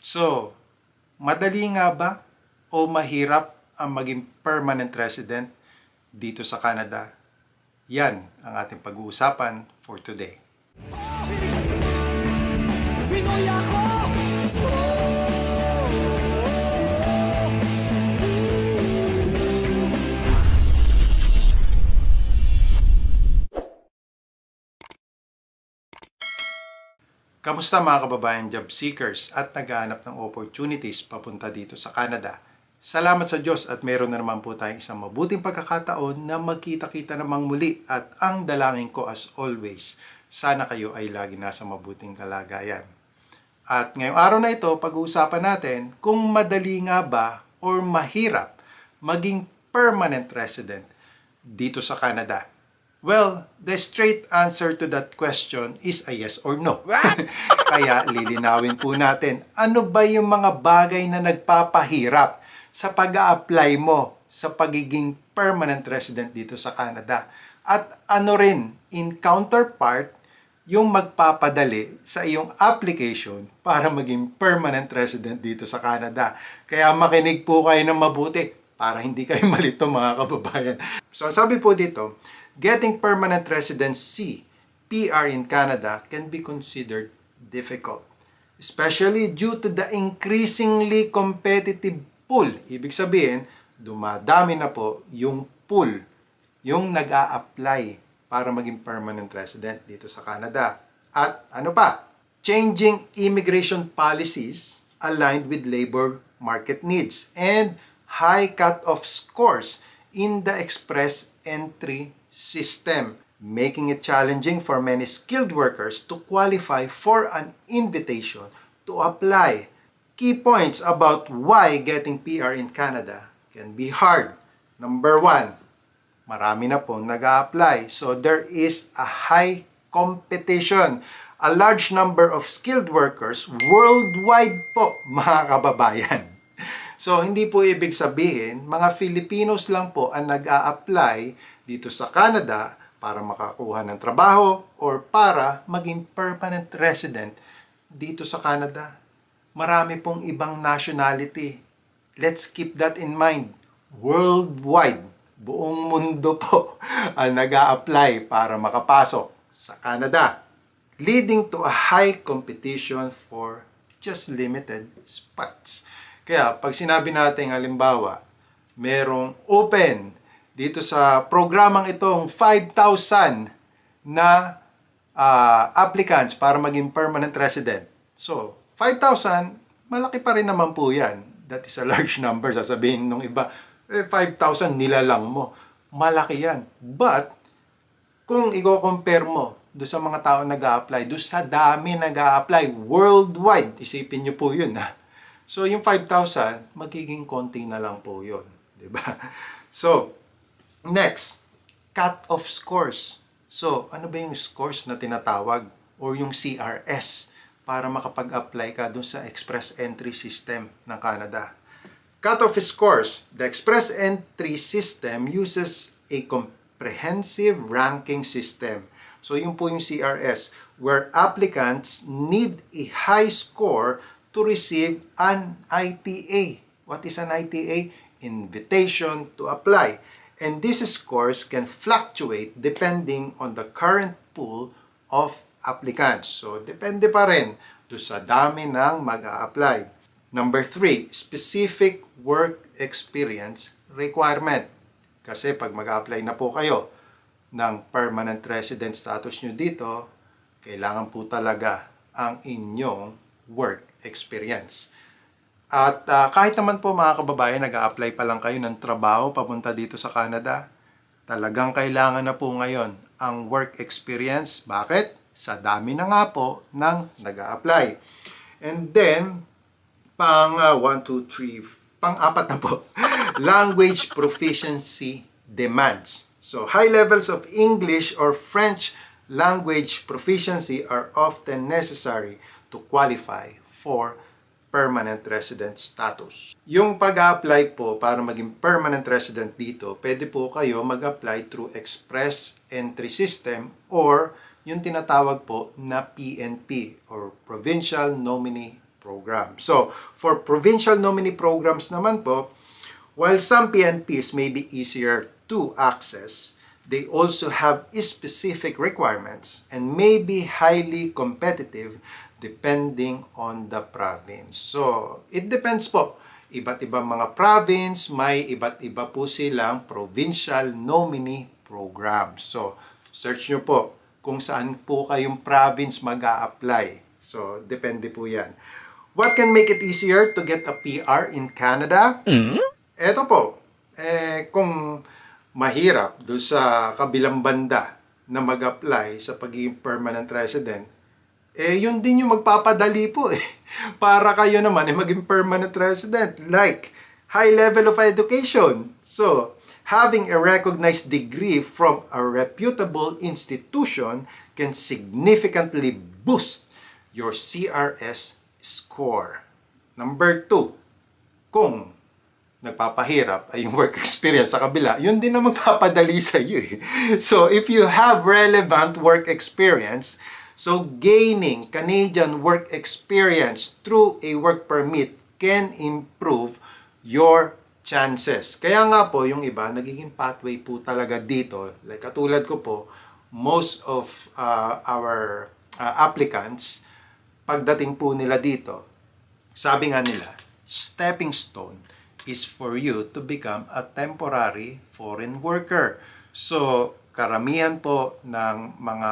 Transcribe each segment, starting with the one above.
So, madali nga ba o mahirap ang maging permanent resident dito sa Canada? Yan ang ating pag-uusapan for today. Pinoy ako! Kamusta mga kababayan job seekers at naghahanap ng opportunities papunta dito sa Canada? Salamat sa Diyos at meron na naman po tayong isang mabuting pagkakataon na magkita-kita namang muli at ang dalangin ko as always, sana kayo ay lagi nasa mabuting kalagayan. At ngayong araw na ito, pag-uusapan natin kung madali nga ba or mahirap maging permanent resident dito sa Canada. Well, the straight answer to that question is a yes or no. Kaya lilinawin po natin, ano ba yung mga bagay na nagpapahirap sa pag-a-apply mo sa pagiging permanent resident dito sa Canada? At ano rin, in counterpart, yung magpapadali sa iyong application para maging permanent resident dito sa Canada. Kaya makinig po kayo ng mabuti para hindi kayo malito mga kababayan. So sabi po dito, getting permanent residency, PR in Canada can be considered difficult, especially due to the increasingly competitive pool. Ibig sabihin, dumadami na po yung pool, yung nag-a-apply para maging permanent resident dito sa Canada. At ano pa? Changing immigration policies aligned with labor market needs and high cut-off scores in the express entry system, making it challenging for many skilled workers to qualify for an invitation to apply. Key points about why getting PR in Canada can be hard. Number 1, marami na po nag-a-apply. So there is a high competition. A large number of skilled workers worldwide po, mga kababayan. So hindi po ibig sabihin, mga Filipinos lang po ang nag-a-apply dito sa Canada para makakuha ng trabaho or para maging permanent resident dito sa Canada. Marami pong ibang nationality. Let's keep that in mind. Worldwide, buong mundo po ang nag-a-apply para makapasok sa Canada, leading to a high competition for just limited spots. Kaya pag sinabi natin halimbawa, merong open dito sa programang itong 5,000 na applicants para maging permanent resident. So, 5,000, malaki pa rin naman po yan. That is a large number. Sasabihin nung iba, 5,000 nilalang mo. Malaki yan. But, kung i-compare mo doon sa mga tao nag-a-apply, doon sa dami nag-a-apply worldwide, isipin nyo po yun. So, yung 5,000, magiging konti na lang po yun. Diba? So, next, cut-off scores. So, ano ba yung scores na tinatawag or yung CRS para makapag-apply ka dun sa Express Entry System ng Canada? Cut-off scores. The Express Entry System uses a comprehensive ranking system. So, yun po yung CRS where applicants need a high score to receive an ITA. What is an ITA? Invitation to apply. And these scores can fluctuate depending on the current pool of applicants. So, depende pa rin doon sa dami ng mag-a-apply. Number 3, specific work experience requirement. Kasi pag mag-a-apply na po kayo ng permanent resident status nyo dito, kailangan po talaga ang inyong work experience. At kahit naman po mga kababayan, nag-a-apply pa lang kayo ng trabaho papunta dito sa Canada, talagang kailangan na po ngayon ang work experience. Bakit? Sa dami na nga po ng nag-a-apply. And then, pang-apat na po, language proficiency demands. So, high levels of English or French language proficiency are often necessary to qualify for permanent resident status. Yung pag-a-apply po para maging permanent resident dito, pwede po kayo mag-apply through Express Entry System or yung tinatawag po na PNP or Provincial Nominee program. So, for provincial nominee programs naman po, while some PNPs may be easier to access, they also have specific requirements and may be highly competitive depending on the province. So, it depends po. Iba't ibang mga province, may iba't iba po silang provincial nominee program. So, search nyo po kung saan po kayong province mag-a-apply. So, depende po yan. What can make it easier to get a PR in Canada? Eto po, kung mahirap doon sa kabilang banda na mag-apply sa pagiging permanent resident, yun din yung magpapadali po para kayo naman maging permanent resident. Like, high level of education. So, having a recognized degree from a reputable institution can significantly boost your CRS score. Number 2, kung nagpapahirap ay yung work experience sa kabila, yun din na magpapadali sa iyo So, if you have relevant work experience, so gaining Canadian work experience through a work permit can improve your chances. Kaya nga po, yung iba, nagiging pathway po talaga dito. Like katulad ko po, most of our applicants, pagdating po nila dito, sabi nga nila, stepping stone is for you to become a temporary foreign worker. So, karamihan po ng mga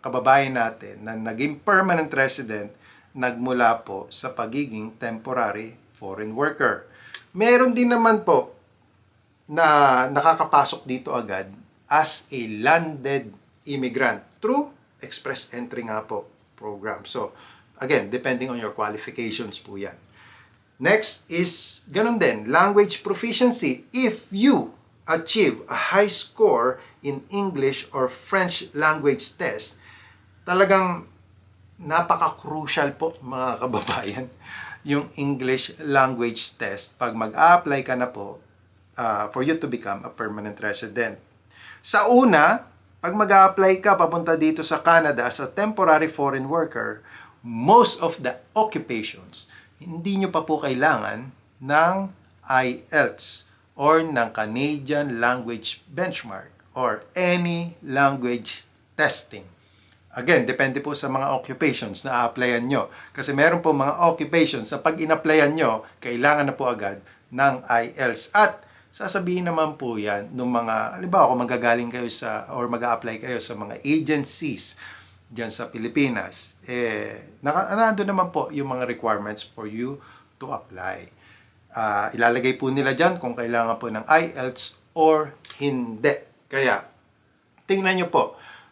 kababayan natin na naging permanent resident nagmula po sa pagiging temporary foreign worker. Meron din naman po na nakakapasok dito agad as a landed immigrant through express entry nga po program. So, again, depending on your qualifications po yan. Next is, ganun din, language proficiency. If you achieve a high score in English or French language test, talagang napaka-crucial po mga kababayan yung English language test pag mag-a-apply ka na po for you to become a permanent resident. Sa una, pag mag-a-apply ka papunta dito sa Canada as a temporary foreign worker, most of the occupations, hindi nyo pa po kailangan ng IELTS or ng Canadian Language Benchmark or any language testing. Again, depende po sa mga occupations na a-applyan nyo. Kasi meron po mga occupations na pag in-applyan nyo, kailangan na po agad ng IELTS. At sasabihin naman po yan ng mga, halimbawa kung magagaling kayo sa or mag-a-apply kayo sa mga agencies dyan sa Pilipinas, nandun naman po yung mga requirements for you to apply. Ilalagay po nila dyan kung kailangan po ng IELTS or hindi. Kaya, tingnan nyo po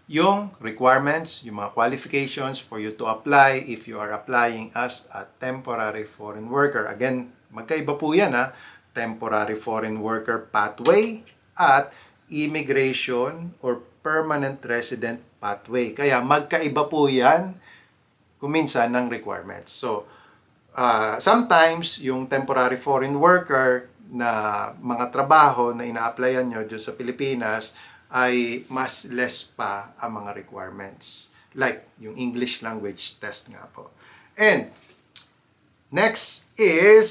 yung requirements, yung mga qualifications for you to apply if you are applying as a temporary foreign worker. Again, magkaiba po yan temporary foreign worker pathway at immigration or permanent resident pathway. Kaya magkaiba po yan kuminsan ng requirements. So, sometimes yung temporary foreign worker na mga trabaho na ina-applyan nyo dyan sa Pilipinas ay mas less pa ang mga requirements. Like yung English language test nga po. And next is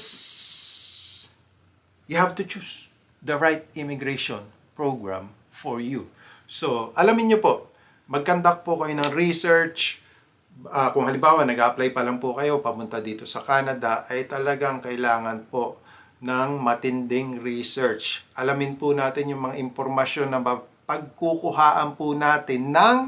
you have to choose the right immigration program for you. So, alamin nyo po, mag-conduct po kayo ng research. Kung halimbawa, nag-apply pa lang po kayo, papunta dito sa Canada, ay talagang kailangan po ng matinding research. Alamin po natin yung mga impormasyon na pagkukuhaan po natin ng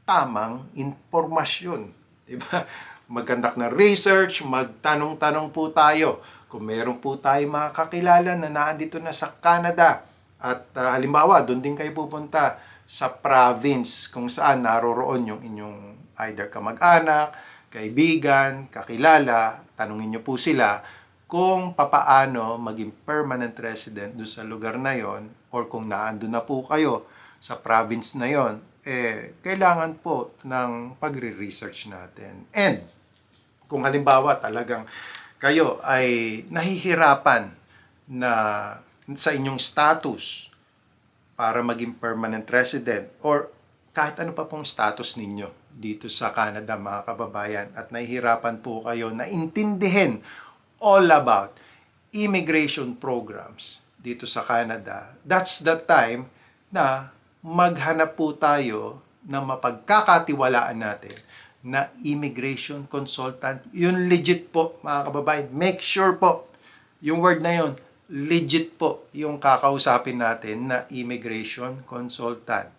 tamang impormasyon. Diba? Mag-conduct ng research, magtanong-tanong po tayo. Kung meron po tayo mga kakilala na naandito na sa Canada, at halimbawa, doon din kayo pupunta sa province kung saan naroroon yung inyong either kamag-anak, kaibigan, kakilala, tanungin nyo po sila kung papaano maging permanent resident doon sa lugar na yon, or kung naandun na po kayo sa province na yon, kailangan po ng pagre-research natin. And kung halimbawa talagang kayo ay nahihirapan na sa inyong status para maging permanent resident, or kahit ano pa pong status ninyo dito sa Canada, mga kababayan, at nahihirapan po kayo na intindihin all about immigration programs dito sa Canada, that's the time na maghanap po tayo na mapagkakatiwalaan natin na immigration consultant. Yun legit po, mga kababayan. Make sure po, yung word na yun, legit po yung kakausapin natin na immigration consultant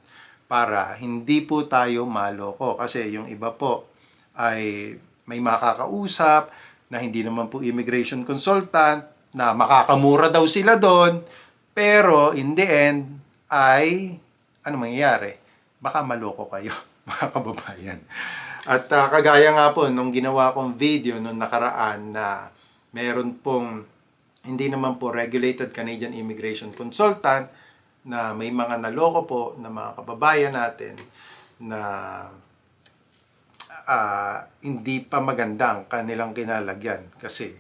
para hindi po tayo maloko. Kasi yung iba po ay may makakausap na hindi naman po immigration consultant, na makakamura daw sila doon, pero in the end ay ano mangyayari? Baka maloko kayo, mga kababayan. At kagaya nga po nung ginawa kong video nung nakaraan na meron pong hindi naman po regulated Canadian immigration consultant na may mga naloko po na mga kababayan natin na hindi pa maganda ang kanilang kinalagyan kasi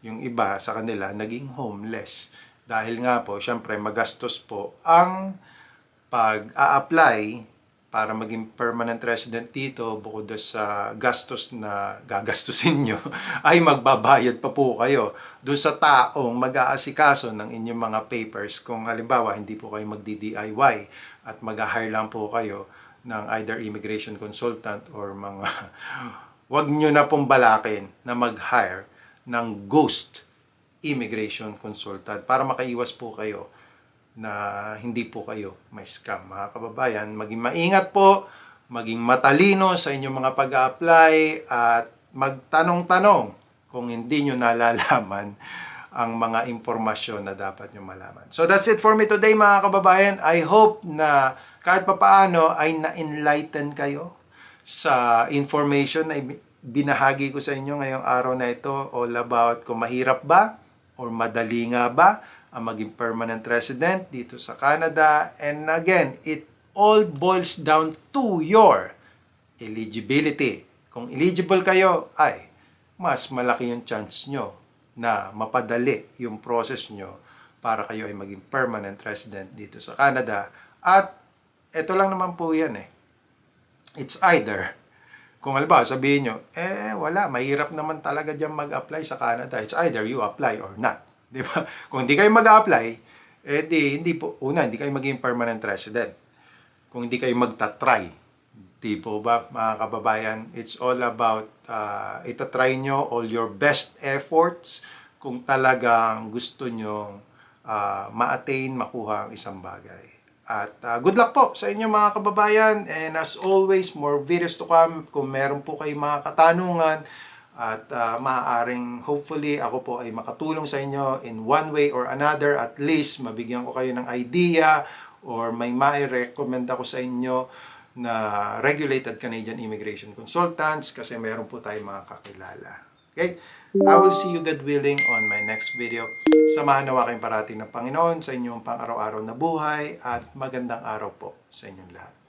yung iba sa kanila naging homeless. Dahil nga po, syempre magastos po ang pag-a-apply para maging permanent resident dito, bukod sa gastos na gagastusin nyo, ay magbabayad pa po kayo doon sa taong mag-aasikaso ng inyong mga papers. Kung halimbawa, hindi po kayo magdi-DIY at mag-hire lang po kayo ng either immigration consultant or mga wag nyo na pong balakin na mag-hire ng ghost immigration consultant para makaiwas po kayo na hindi po kayo may scam. Mga kababayan, maging maingat po, maging matalino sa inyong mga pag-a-apply at magtanong-tanong kung hindi nyo nalalaman ang mga impormasyon na dapat nyo malaman. So that's it for me today, mga kababayan. I hope na kahit papaano ay na-enlighten kayo sa information na binahagi ko sa inyo ngayong araw na ito all about kung mahirap ba or madali nga ba ang maging permanent resident dito sa Canada. And again, it all boils down to your eligibility. Kung eligible kayo, ay mas malaki yung chance nyo na mapadali yung process nyo para kayo ay maging permanent resident dito sa Canada. At ito lang naman po yan eh. It's either, kung halimbawa sabihin nyo, wala, mahirap naman talaga dyan mag-apply sa Canada. It's either you apply or not. Di ba? Kung hindi kayo mag-apply, hindi kayo maging permanent resident. Kung hindi kayo magta-try. Di po ba, mga kababayan? It's all about, itatry nyo all your best efforts kung talagang gusto nyo ma-attain, makuha ang isang bagay. At good luck po sa inyo, mga kababayan. And as always, more videos to come. Kung meron po kayong mga katanungan at maaaring hopefully ako po ay makatulong sa inyo in one way or another. At least mabigyan ko kayo ng idea or may mai-recommend ako sa inyo na regulated Canadian immigration consultants kasi meron po tayong mga kakilala. Okay? I will see you, God willing, on my next video. Samahan nawa kayong parating ng Panginoon sa inyong pang-araw-araw na buhay at magandang araw po sa inyong lahat.